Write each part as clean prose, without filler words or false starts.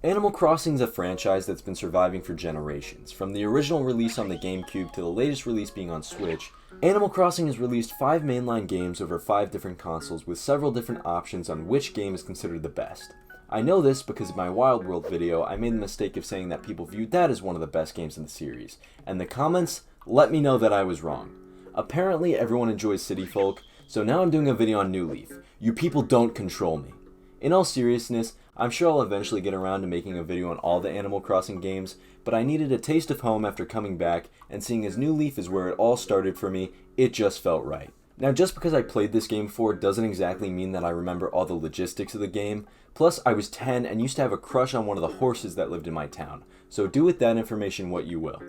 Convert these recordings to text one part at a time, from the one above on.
Animal Crossing is a franchise that's been surviving for generations. From the original release on the GameCube to the latest release being on Switch, Animal Crossing has released 5 mainline games over 5 different consoles with several different options on which game is considered the best. I know this because in my Wild World video, I made the mistake of saying that people viewed that as one of the best games in the series, and the comments let me know that I was wrong. Apparently everyone enjoys City Folk, so now I'm doing a video on New Leaf. You people don't control me. In all seriousness, I'm sure I'll eventually get around to making a video on all the Animal Crossing games, but I needed a taste of home after coming back, and seeing as New Leaf is where it all started for me, it just felt right. Now, just because I played this game before doesn't exactly mean that I remember all the logistics of the game, plus I was 10 and used to have a crush on one of the horses that lived in my town, so do with that information what you will.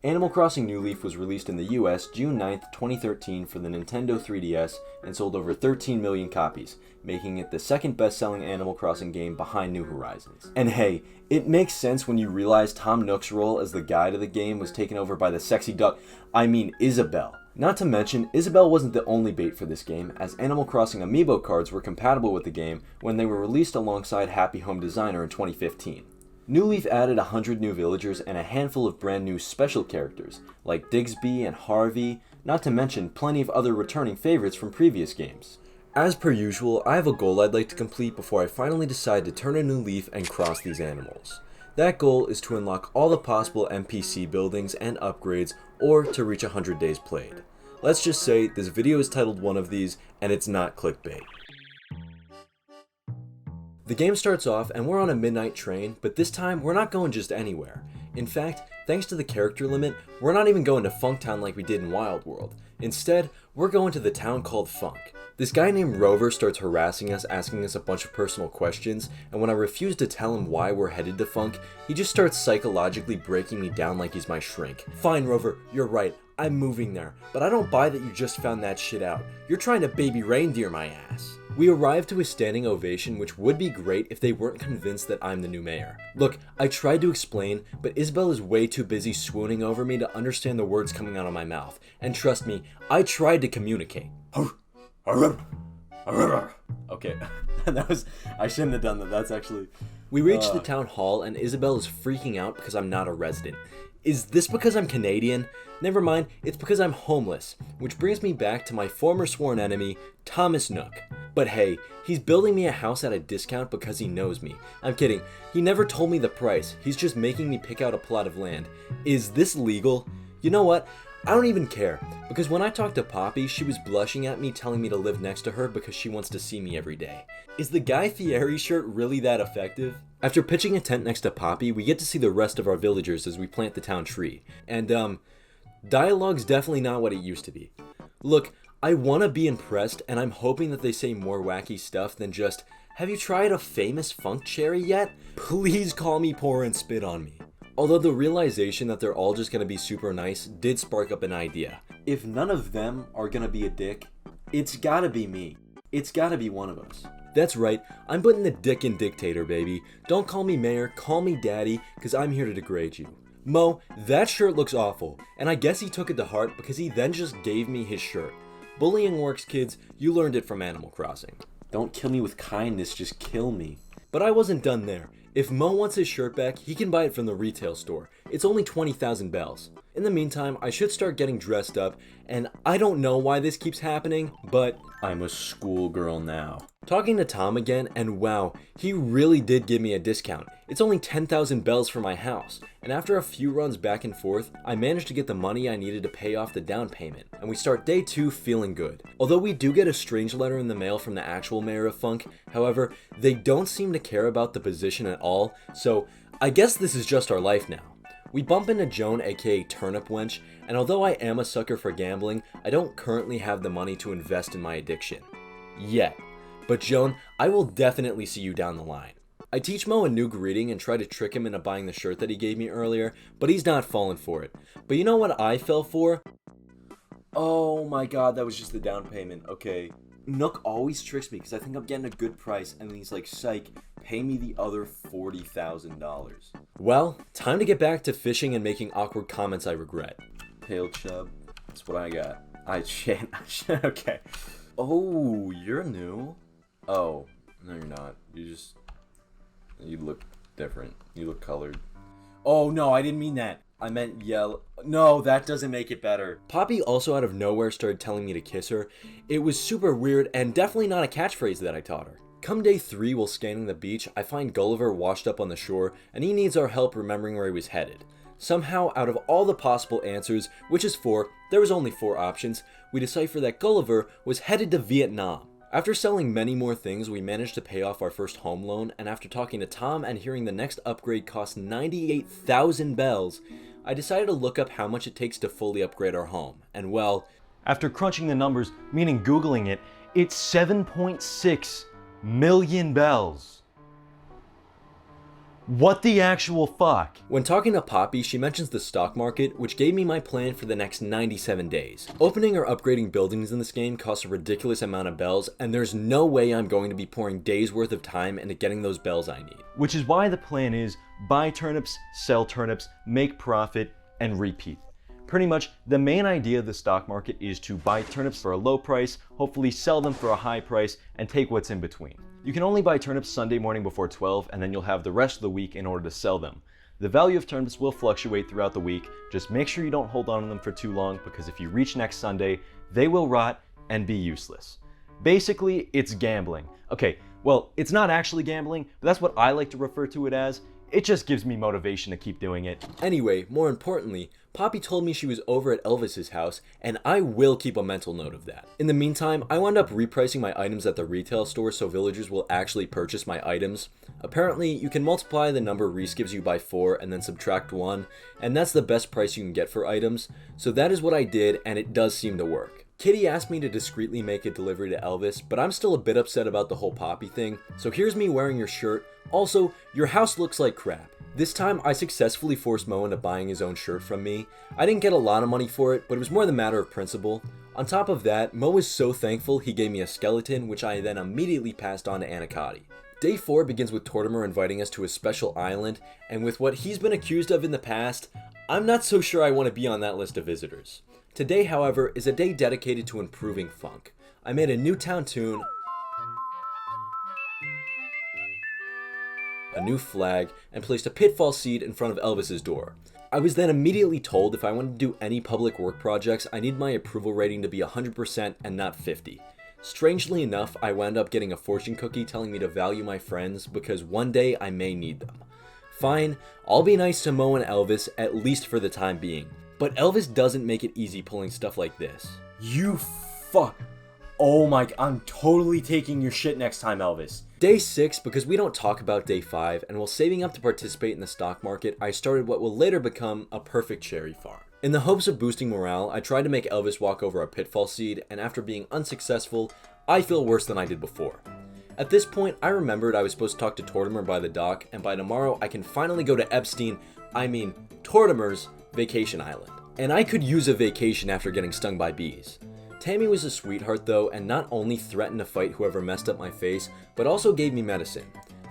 Animal Crossing New Leaf was released in the US June 9th, 2013 for the Nintendo 3DS and sold over 13 million copies, making it the second best-selling Animal Crossing game behind New Horizons. And hey, it makes sense when you realize Tom Nook's role as the guide of the game was taken over by the sexy duck, Isabelle. Not to mention, Isabelle wasn't the only bait for this game, as Animal Crossing amiibo cards were compatible with the game when they were released alongside Happy Home Designer in 2015. New Leaf added 100 new villagers and a handful of brand new special characters, like Digsby and Harvey, not to mention plenty of other returning favorites from previous games. As per usual, I have a goal I'd like to complete before I finally decide to turn a new leaf and cross these animals. That goal is to unlock all the possible NPC buildings and upgrades, or to reach 100 days played. Let's just say this video is titled one of these, and it's not clickbait. The game starts off and we're on a midnight train, but this time we're not going just anywhere. In fact, thanks to the character limit, we're not even going to Funktown like we did in Wild World. Instead, we're going to the town called Funk. This guy named Rover starts harassing us, asking us a bunch of personal questions, and when I refuse to tell him why we're headed to Funk, he just starts psychologically breaking me down like he's my shrink. Fine, Rover, you're right, I'm moving there, but I don't buy that you just found that shit out. You're trying to baby reindeer my ass. We arrive to a standing ovation, which would be great if they weren't convinced that I'm the new mayor. Look, I tried to explain, but Isabelle is way too busy swooning over me to understand the words coming out of my mouth. And trust me, I tried to communicate. Okay, I shouldn't have done that, that's actually... We reach the town hall and Isabelle is freaking out because I'm not a resident. Is this because I'm Canadian? Never mind, it's because I'm homeless, which brings me back to my former sworn enemy, Thomas Nook. But hey, he's building me a house at a discount because he knows me. I'm kidding, he never told me the price, he's just making me pick out a plot of land. Is this legal? You know what? I don't even care, because when I talked to Poppy, she was blushing at me telling me to live next to her because she wants to see me every day. Is the Guy Fieri shirt really that effective? After pitching a tent next to Poppy, we get to see the rest of our villagers as we plant the town tree. And dialogue's definitely not what it used to be. Look, I want to be impressed, and I'm hoping that they say more wacky stuff than just, have you tried a famous funk cherry yet? Please call me poor and spit on me. Although the realization that they're all just going to be super nice did spark up an idea. If none of them are going to be a dick, it's gotta be me. It's gotta be one of us. That's right, I'm putting the dick in dictator, baby. Don't call me mayor, call me daddy, because I'm here to degrade you. Mo, that shirt looks awful, and I guess he took it to heart because he then just gave me his shirt. Bullying works, kids. You learned it from Animal Crossing. Don't kill me with kindness, just kill me. But I wasn't done there. If Mo wants his shirt back, he can buy it from the retail store. It's only 20,000 bells. In the meantime, I should start getting dressed up, and I don't know why this keeps happening, but I'm a schoolgirl now. Talking to Tom again, and wow, he really did give me a discount. It's only 10,000 bells for my house, and after a few runs back and forth, I managed to get the money I needed to pay off the down payment, and we start day 2 feeling good. Although we do get a strange letter in the mail from the actual mayor of Funk, however, they don't seem to care about the position at all, so I guess this is just our life now. We bump into Joan, aka Turnip Wench, and although I am a sucker for gambling, I don't currently have the money to invest in my addiction. Yet. But Joan, I will definitely see you down the line. I teach Mo a new greeting and try to trick him into buying the shirt that he gave me earlier, but he's not falling for it. But you know what I fell for? Oh my god, that was just the down payment. Okay. Nook always tricks me because I think I'm getting a good price, and then he's like, psych, pay me the other $40,000. Well, time to get back to fishing and making awkward comments I regret. Pale chub, that's what I got. I shan't, okay. Oh, you're new? Oh, no you're not. You look different. You look colored. Oh, no, I didn't mean that. I meant yellow. No, that doesn't make it better. Poppy also out of nowhere started telling me to kiss her. It was super weird and definitely not a catchphrase that I taught her. Come day 3 while scanning the beach, I find Gulliver washed up on the shore and he needs our help remembering where he was headed. Somehow, out of all the possible answers, which is 4, there was only 4 options, we decipher that Gulliver was headed to Vietnam. After selling many more things, we managed to pay off our first home loan, and after talking to Tom and hearing the next upgrade cost 98,000 bells, I decided to look up how much it takes to fully upgrade our home. And well, after crunching the numbers, meaning Googling it, it's 7.6 million bells. What the actual fuck? When talking to Poppy, she mentions the stock market, which gave me my plan for the next 97 days. Opening or upgrading buildings in this game costs a ridiculous amount of bells, and there's no way I'm going to be pouring days worth of time into getting those bells I need. Which is why the plan is buy turnips, sell turnips, make profit, and repeat. Pretty much, the main idea of the stock market is to buy turnips for a low price, hopefully sell them for a high price, and take what's in between. You can only buy turnips Sunday morning before 12, and then you'll have the rest of the week in order to sell them. The value of turnips will fluctuate throughout the week, just make sure you don't hold on to them for too long, because if you reach next Sunday, they will rot and be useless. Basically, it's gambling. Okay, well, it's not actually gambling, but that's what I like to refer to it as. It just gives me motivation to keep doing it. Anyway, more importantly, Poppy told me she was over at Elvis's house, and I will keep a mental note of that. In the meantime, I wound up repricing my items at the retail store so villagers will actually purchase my items. Apparently, you can multiply the number Reese gives you by 4 and then subtract 1, and that's the best price you can get for items. So that is what I did, and it does seem to work. Kitty asked me to discreetly make a delivery to Elvis, but I'm still a bit upset about the whole Poppy thing, so here's me wearing your shirt. Also, your house looks like crap. This time, I successfully forced Mo into buying his own shirt from me. I didn't get a lot of money for it, but it was more the matter of principle. On top of that, Mo was so thankful he gave me a skeleton, which I then immediately passed on to acnl. Day 4 begins with Tortimer inviting us to a special island, and with what he's been accused of in the past, I'm not so sure I want to be on that list of visitors. Today, however, is a day dedicated to improving funk. I made a new town tune, a new flag, and placed a pitfall seed in front of Elvis's door. I was then immediately told if I wanted to do any public work projects, I need my approval rating to be 100% and not 50. Strangely enough, I wound up getting a fortune cookie telling me to value my friends because one day I may need them. Fine, I'll be nice to Mo and Elvis, at least for the time being. But Elvis doesn't make it easy pulling stuff like this. You fuck. Oh my, I'm totally taking your shit next time, Elvis. Day 6, because we don't talk about day 5, and while saving up to participate in the stock market, I started what will later become a perfect cherry farm. In the hopes of boosting morale, I tried to make Elvis walk over a pitfall seed, and after being unsuccessful, I feel worse than I did before. At this point, I remembered I was supposed to talk to Tortimer by the dock, and by tomorrow I can finally go to Tortimer's vacation island. And I could use a vacation after getting stung by bees. Tammy was a sweetheart though, and not only threatened to fight whoever messed up my face, but also gave me medicine.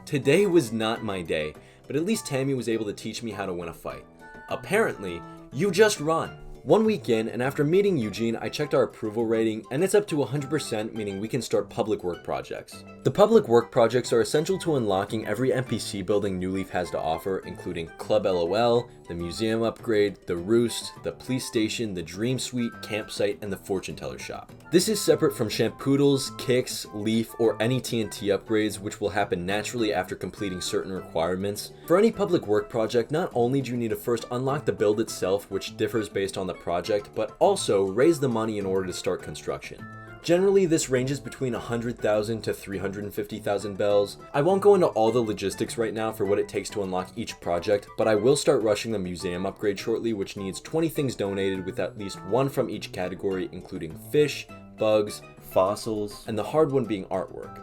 Today was not my day, but at least Tammy was able to teach me how to win a fight. Apparently, you just run. 1 week in, and after meeting Eugene, I checked our approval rating, and it's up to 100%, meaning we can start public work projects. The public work projects are essential to unlocking every NPC building New Leaf has to offer, including Club LOL, the museum upgrade, the Roost, the police station, the Dream Suite, campsite, and the fortune teller shop. This is separate from Shampoodles, Kicks, Leaf, or any TNT upgrades, which will happen naturally after completing certain requirements. For any public work project, not only do you need to first unlock the build itself, which differs based on the project, but also raise the money in order to start construction. Generally, this ranges between 100,000 to 350,000 bells. I won't go into all the logistics right now for what it takes to unlock each project, but I will start rushing the museum upgrade shortly, which needs 20 things donated with at least 1 from each category, including fish, bugs, fossils, and the hard one being artwork.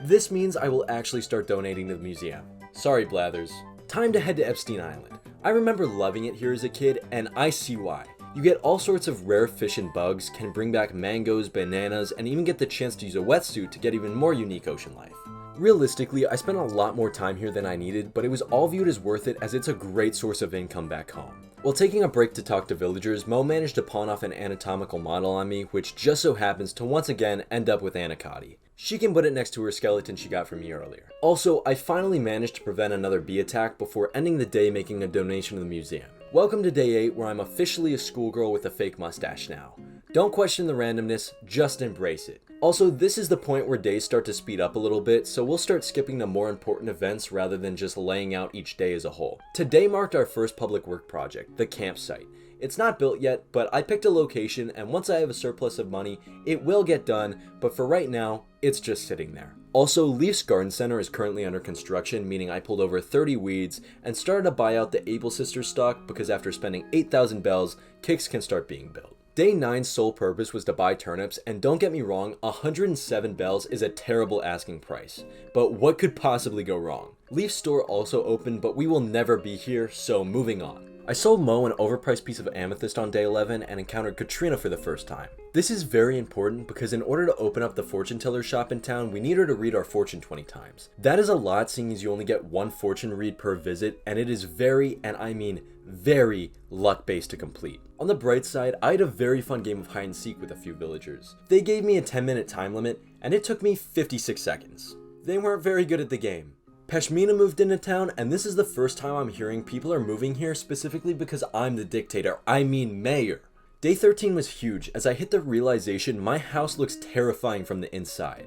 This means I will actually start donating to the museum. Sorry, Blathers. Time to head to Epstein Island. I remember loving it here as a kid, and I see why. You get all sorts of rare fish and bugs, can bring back mangoes, bananas, and even get the chance to use a wetsuit to get even more unique ocean life. Realistically, I spent a lot more time here than I needed, but it was all viewed as worth it as it's a great source of income back home. While taking a break to talk to villagers, Mo managed to pawn off an anatomical model on me, which just so happens to once again end up with Anacati. She can put it next to her skeleton she got from me earlier. Also, I finally managed to prevent another bee attack before ending the day making a donation to the museum. Welcome to day 8, where I'm officially a schoolgirl with a fake mustache now. Don't question the randomness, just embrace it. Also, this is the point where days start to speed up a little bit, so we'll start skipping the more important events rather than just laying out each day as a whole. Today marked our first public work project, the campsite. It's not built yet, but I picked a location, and once I have a surplus of money, it will get done, but for right now, it's just sitting there. Also, Leaf's Garden Center is currently under construction, meaning I pulled over 30 weeds and started to buy out the Able Sisters stock because after spending 8,000 bells, kicks can start being built. Day 9's sole purpose was to buy turnips, and don't get me wrong, 107 bells is a terrible asking price. But what could possibly go wrong? Leaf's store also opened, but we will never be here, so moving on. I sold Mo an overpriced piece of amethyst on day 11 and encountered Katrina for the first time. This is very important because in order to open up the fortune teller shop in town, we need her to read our fortune 20 times. That is a lot, seeing as you only get one fortune read per visit, and it is very, and I mean very, luck-based to complete. On the bright side, I had a very fun game of hide and seek with a few villagers. They gave me a 10-minute time limit, and it took me 56 seconds. They weren't very good at the game. Peshmina moved into town, and this is the first time I'm hearing people are moving here specifically because I'm the dictator, I mean mayor. Day 13 was huge as I hit the realization my house looks terrifying from the inside.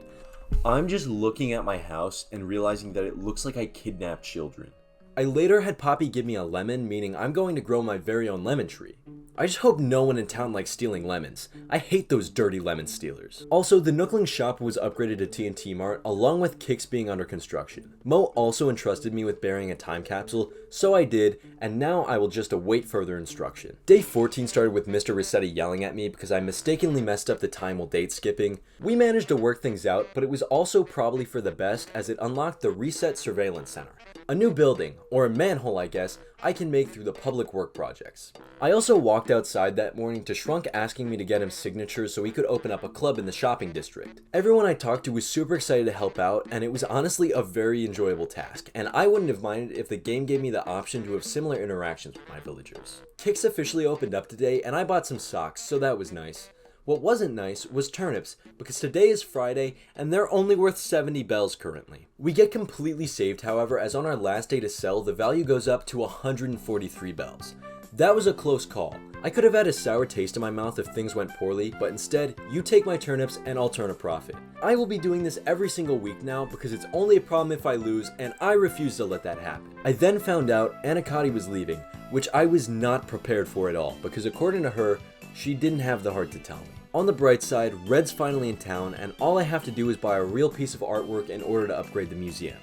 I'm just looking at my house and realizing that it looks like I kidnapped children. I later had Poppy give me a lemon, meaning I'm going to grow my very own lemon tree. I just hope no one in town likes stealing lemons. I hate those dirty lemon stealers. Also, the Nookling shop was upgraded to TNT Mart, along with Kicks being under construction. Mo also entrusted me with burying a time capsule, so I did, and now I will just await further instruction. Day 14 started with Mr. Rossetti yelling at me because I mistakenly messed up the time while date skipping. We managed to work things out, but it was also probably for the best as it unlocked the Reset Surveillance Center. A new building, or a manhole I guess, I can make through the public work projects. I also walked outside that morning to Shrunk asking me to get him signatures so he could open up a club in the shopping district. Everyone I talked to was super excited to help out, and it was honestly a very enjoyable task, and I wouldn't have minded if the game gave me the option to have similar interactions with my villagers. Kicks officially opened up today, and I bought some socks, so that was nice. What wasn't nice was turnips, because today is Friday, and they're only worth 70 bells currently. We get completely saved, however, as on our last day to sell, the value goes up to 143 bells. That was a close call. I could have had a sour taste in my mouth if things went poorly, but instead, you take my turnips and I'll turn a profit. I will be doing this every single week now because it's only a problem if I lose, and I refuse to let that happen. I then found out Anacotti was leaving, which I was not prepared for at all, because according to her, she didn't have the heart to tell me. On the bright side, Red's finally in town, and all I have to do is buy a real piece of artwork in order to upgrade the museum.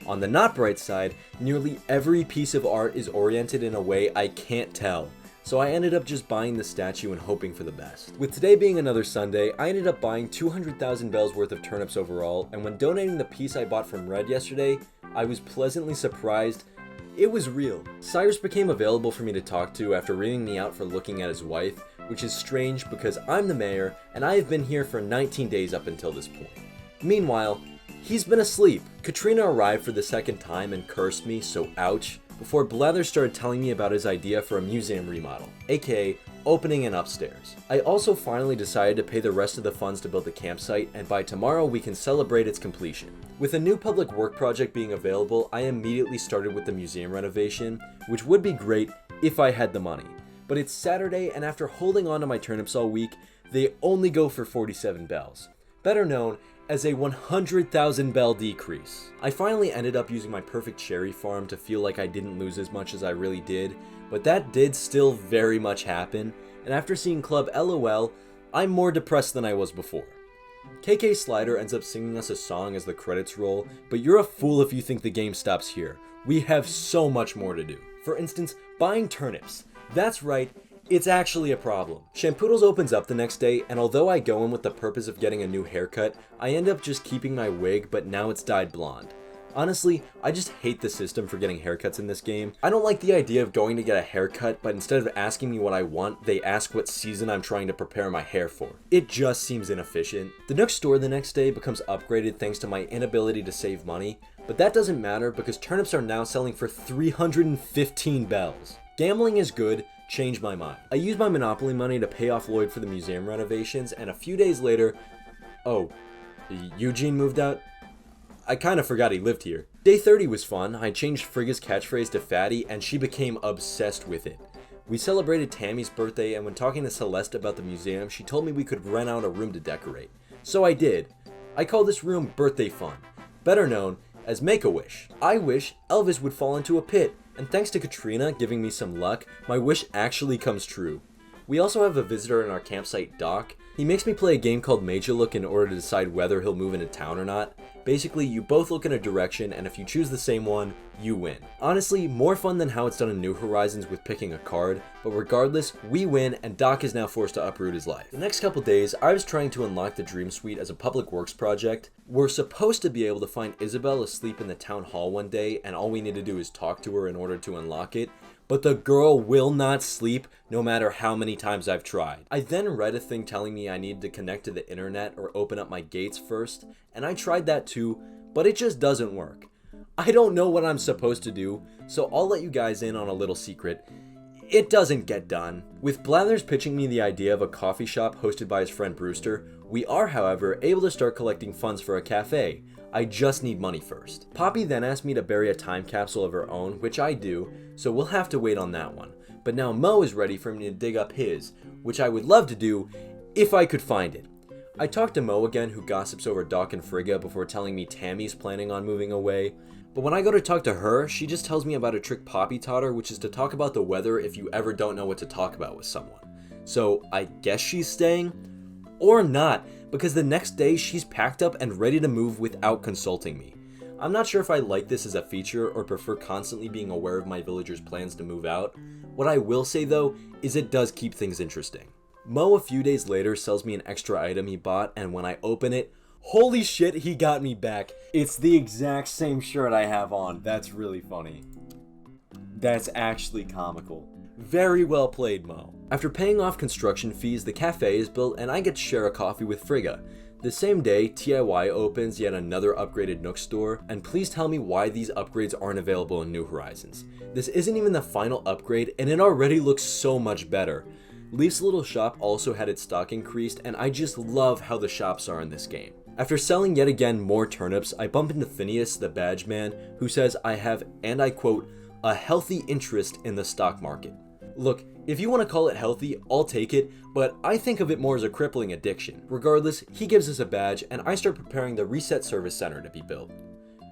On the not bright side, nearly every piece of art is oriented in a way I can't tell, so I ended up just buying the statue and hoping for the best. With today being another Sunday, I ended up buying 200,000 bells worth of turnips overall, and when donating the piece I bought from Red yesterday, I was pleasantly surprised. It was real. Cyrus became available for me to talk to after reaming me out for looking at his wife, which is strange because I'm the mayor and I have been here for 19 days up until this point. Meanwhile, he's been asleep. Katrina arrived for the second time and cursed me, so ouch, before Blather started telling me about his idea for a museum remodel, aka opening an upstairs. I also finally decided to pay the rest of the funds to build the campsite, and by tomorrow we can celebrate its completion. With a new public work project being available, I immediately started with the museum renovation, which would be great if I had the money. But it's Saturday, and after holding on to my turnips all week, they only go for 47 bells. Better known as a 100,000 bell decrease. I finally ended up using my perfect cherry farm to feel like I didn't lose as much as I really did, but that did still very much happen, and after seeing Club LOL, I'm more depressed than I was before. KK Slider ends up singing us a song as the credits roll, but you're a fool if you think the game stops here. We have so much more to do. For instance, buying turnips. That's right, it's actually a problem. Shampoodles opens up the next day, and although I go in with the purpose of getting a new haircut, I end up just keeping my wig, but now it's dyed blonde. Honestly, I just hate the system for getting haircuts in this game. I don't like the idea of going to get a haircut, but instead of asking me what I want, they ask what season I'm trying to prepare my hair for. It just seems inefficient. The Nook store the next day becomes upgraded thanks to my inability to save money, but that doesn't matter because turnips are now selling for 315 bells. Gambling is good, change my mind. I used my Monopoly money to pay off Lloyd for the museum renovations, and a few days later, oh, Eugene moved out? I kind of forgot he lived here. Day 30 was fun. I changed Frigga's catchphrase to Fatty, and she became obsessed with it. We celebrated Tammy's birthday, and when talking to Celeste about the museum, she told me we could rent out a room to decorate. So I did. I call this room Birthday Fun, better known as Make-A-Wish. I wish Elvis would fall into a pit, and thanks to Katrina giving me some luck, my wish actually comes true. We also have a visitor in our campsite, Doc. He makes me play a game called Major Look in order to decide whether he'll move into town or not. Basically, you both look in a direction, and if you choose the same one, you win. Honestly, more fun than how it's done in New Horizons with picking a card, but regardless, we win, and Doc is now forced to uproot his life. The next couple days, I was trying to unlock the Dream Suite as a public works project. We're supposed to be able to find Isabel asleep in the town hall one day, and all we need to do is talk to her in order to unlock it. But the girl will not sleep no matter how many times I've tried. I then read a thing telling me I needed to connect to the internet or open up my gates first, and I tried that too, but it just doesn't work. I don't know what I'm supposed to do, so I'll let you guys in on a little secret. It doesn't get done. With Blathers pitching me the idea of a coffee shop hosted by his friend Brewster, we are, however, able to start collecting funds for a cafe. I just need money first. Poppy then asked me to bury a time capsule of her own, which I do, so we'll have to wait on that one. But now Mo is ready for me to dig up his, which I would love to do if I could find it. I talked to Mo again, who gossips over Doc and Frigga before telling me Tammy's planning on moving away. But when I go to talk to her, she just tells me about a trick Poppy taught her, which is to talk about the weather if you ever don't know what to talk about with someone. So I guess she's staying? Or not, because the next day she's packed up and ready to move without consulting me. I'm not sure if I like this as a feature or prefer constantly being aware of my villagers' plans to move out. What I will say though, is it does keep things interesting. Mo a few days later sells me an extra item he bought, and when I open it, holy shit, he got me back. It's the exact same shirt I have on. That's really funny. That's actually comical. Very well played, Mo. After paying off construction fees, the cafe is built and I get to share a coffee with Frigga. The same day, TIY opens yet another upgraded Nook store, and please tell me why these upgrades aren't available in New Horizons. This isn't even the final upgrade and it already looks so much better. Leaf's little shop also had its stock increased, and I just love how the shops are in this game. After selling yet again more turnips, I bump into Phineas, the badge man, who says I have, and I quote, a healthy interest in the stock market. Look, if you want to call it healthy, I'll take it, but I think of it more as a crippling addiction. Regardless, he gives us a badge, and I start preparing the Reset Service Center to be built.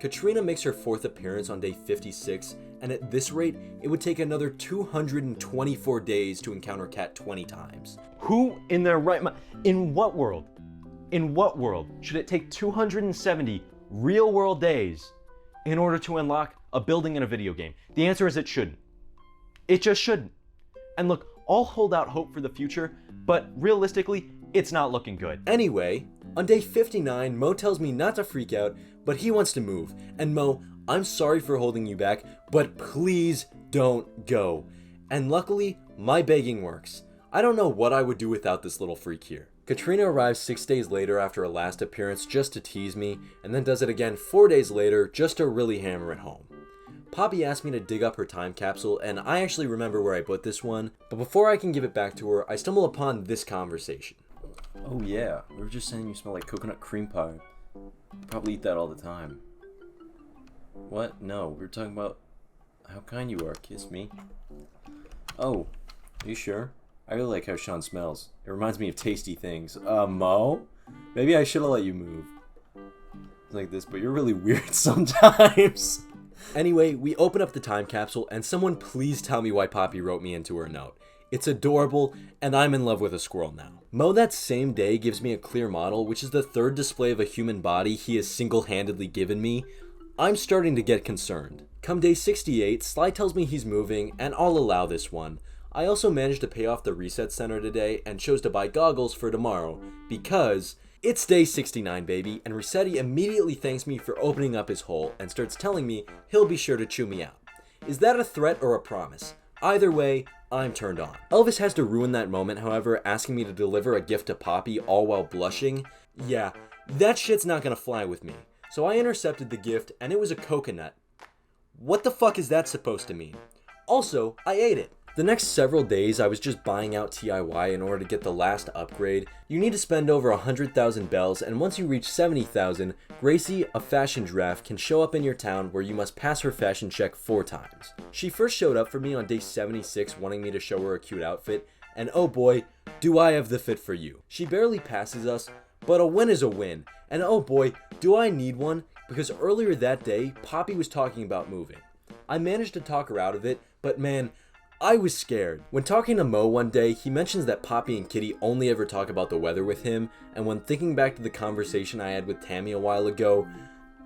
Katrina makes her 4th appearance on day 56, and at this rate, it would take another 224 days to encounter Cat 20 times. Who in their right mind, in what world should it take 270 real-world days in order to unlock a building in a video game? The answer is it shouldn't. It just shouldn't. And look, I'll hold out hope for the future, but realistically, it's not looking good. Anyway, on day 59, Mo tells me not to freak out, but he wants to move. And Mo, I'm sorry for holding you back, but please don't go. And luckily, my begging works. I don't know what I would do without this little freak here. Katrina arrives 6 days later after her last appearance just to tease me, and then does it again 4 days later just to really hammer it home. Poppy asked me to dig up her time capsule, and I actually remember where I put this one, but before I can give it back to her, I stumble upon this conversation. Oh yeah, we were just saying you smell like coconut cream pie. Probably eat that all the time. What? No, we were talking about how kind you are. Kiss me. Oh, are you sure? I really like how Sean smells. It reminds me of tasty things. Mo? Maybe I should have let you move. It's like this, but you're really weird sometimes. Anyway, we open up the time capsule, and someone please tell me why Poppy wrote me into her note. It's adorable, and I'm in love with a squirrel now. Mo that same day gives me a clear model, which is the 3rd display of a human body he has single-handedly given me. I'm starting to get concerned. Come day 68, Sly tells me he's moving, and I'll allow this one. I also managed to pay off the Reset Center today, and chose to buy goggles for tomorrow, because it's day 69, baby, and Resetti immediately thanks me for opening up his hole, and starts telling me he'll be sure to chew me out. Is that a threat or a promise? Either way, I'm turned on. Elvis has to ruin that moment, however, asking me to deliver a gift to Poppy all while blushing. Yeah, that shit's not gonna fly with me. So I intercepted the gift, and it was a coconut. What the fuck is that supposed to mean? Also, I ate it. The next several days, I was just buying out TIY in order to get the last upgrade. You need to spend over 100,000 bells, and once you reach 70,000, Gracie, a fashion giraffe, can show up in your town where you must pass her fashion check 4 times. She first showed up for me on day 76 wanting me to show her a cute outfit, and oh boy, do I have the fit for you. She barely passes us, but a win is a win, and oh boy, do I need one, because earlier that day, Poppy was talking about moving. I managed to talk her out of it, but man, I was scared. When talking to Mo one day, he mentions that Poppy and Kitty only ever talk about the weather with him, and when thinking back to the conversation I had with Tammy a while ago,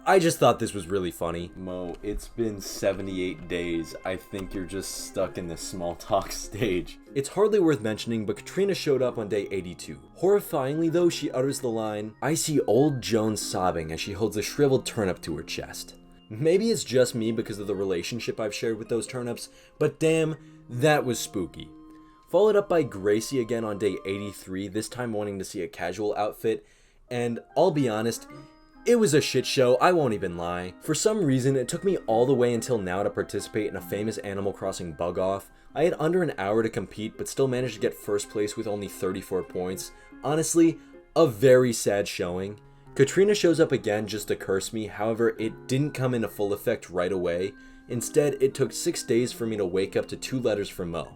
I just thought this was really funny. Mo, it's been 78 days. I think you're just stuck in this small talk stage. It's hardly worth mentioning, but Katrina showed up on day 82. Horrifyingly though, she utters the line, "I see old Joan sobbing as she holds a shriveled turnip to her chest." Maybe it's just me because of the relationship I've shared with those turnips, but damn, that was spooky. Followed up by Gracie again on day 83, this time wanting to see a casual outfit, and I'll be honest, it was a shit show, I won't even lie. For some reason, it took me all the way until now to participate in a famous Animal Crossing bug-off. I had under an hour to compete, but still managed to get first place with only 34 points. Honestly, a very sad showing. Katrina shows up again just to curse me, however, it didn't come into full effect right away. Instead, it took 6 days for me to wake up to 2 letters from Mo.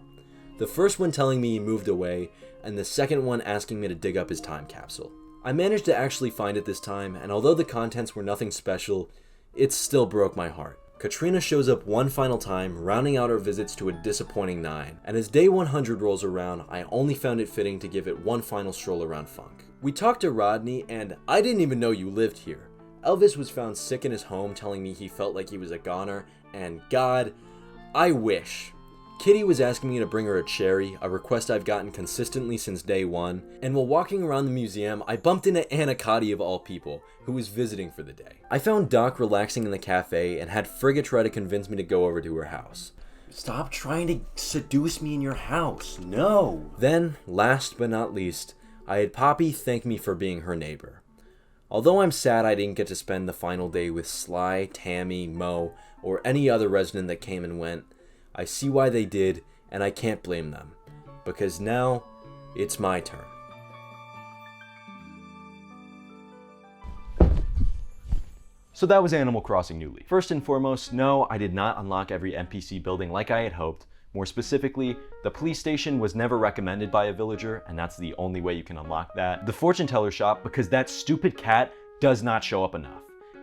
The first one telling me he moved away, and the second one asking me to dig up his time capsule. I managed to actually find it this time, and although the contents were nothing special, it still broke my heart. Katrina shows up one final time, rounding out our visits to a disappointing 9, and as day 100 rolls around, I only found it fitting to give it one final stroll around Funk. We talked to Rodney, and I didn't even know you lived here. Elvis was found sick in his home, telling me he felt like he was a goner, and God, I wish. Kitty was asking me to bring her a cherry, a request I've gotten consistently since day 1, and while walking around the museum, I bumped into Anna of all people, who was visiting for the day. I found Doc relaxing in the cafe and had Frigga try to convince me to go over to her house. Stop trying to seduce me in your house, no! Then, last but not least, I had Poppy thank me for being her neighbor. Although I'm sad I didn't get to spend the final day with Sly, Tammy, Mo, or any other resident that came and went, I see why they did, and I can't blame them, because now, it's my turn. So that was Animal Crossing New Leaf. First and foremost, no, I did not unlock every NPC building like I had hoped. More specifically, the police station was never recommended by a villager, and that's the only way you can unlock that. The fortune teller shop, because that stupid cat does not show up enough.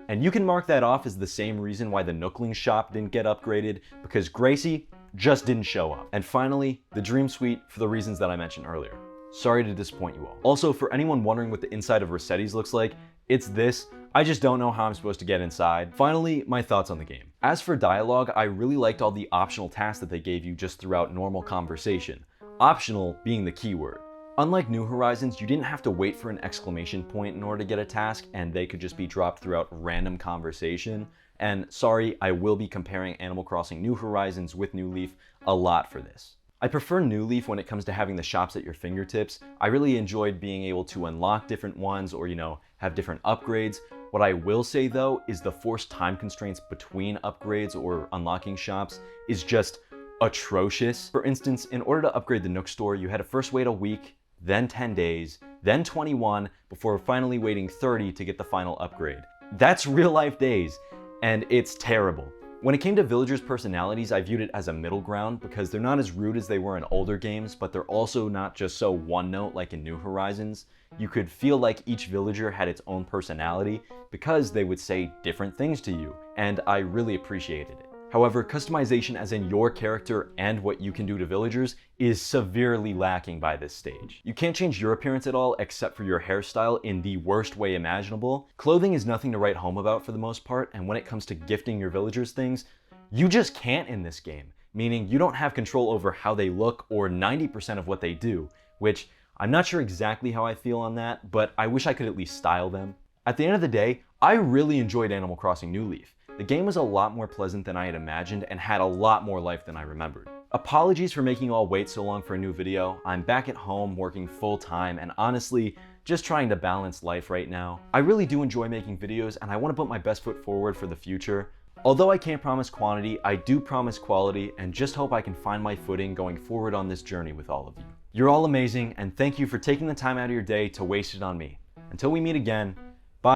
And you can mark that off as the same reason why the Nookling shop didn't get upgraded, because Gracie just didn't show up. And finally, the Dream Suite for the reasons that I mentioned earlier. Sorry to disappoint you all. Also, for anyone wondering what the inside of Rossetti's looks like, it's this. I just don't know how I'm supposed to get inside. Finally, my thoughts on the game. As for dialogue, I really liked all the optional tasks that they gave you just throughout normal conversation. Optional being the key word. Unlike New Horizons, you didn't have to wait for an exclamation point in order to get a task, and they could just be dropped throughout random conversation. And sorry, I will be comparing Animal Crossing New Horizons with New Leaf a lot for this. I prefer New Leaf when it comes to having the shops at your fingertips. I really enjoyed being able to unlock different ones or, have different upgrades. What I will say though is the forced time constraints between upgrades or unlocking shops is just atrocious. For instance, in order to upgrade the Nook store, you had to first wait a week, then 10 days, then 21, before finally waiting 30 to get the final upgrade. That's real life days, and it's terrible. When it came to villagers' personalities, I viewed it as a middle ground because they're not as rude as they were in older games, but they're also not just so one note like in New Horizons. You could feel like each villager had its own personality because they would say different things to you, and I really appreciated it. However, customization as in your character and what you can do to villagers is severely lacking by this stage. You can't change your appearance at all except for your hairstyle in the worst way imaginable. Clothing is nothing to write home about for the most part, and when it comes to gifting your villagers things, you just can't in this game, meaning you don't have control over how they look or 90% of what they do, which I'm not sure exactly how I feel on that, but I wish I could at least style them. At the end of the day, I really enjoyed Animal Crossing New Leaf. The game was a lot more pleasant than I had imagined and had a lot more life than I remembered. Apologies for making you all wait so long for a new video. I'm back at home working full time and honestly, just trying to balance life right now. I really do enjoy making videos and I want to put my best foot forward for the future. Although I can't promise quantity, I do promise quality, and just hope I can find my footing going forward on this journey with all of you. You're all amazing, and thank you for taking the time out of your day to waste it on me. Until we meet again,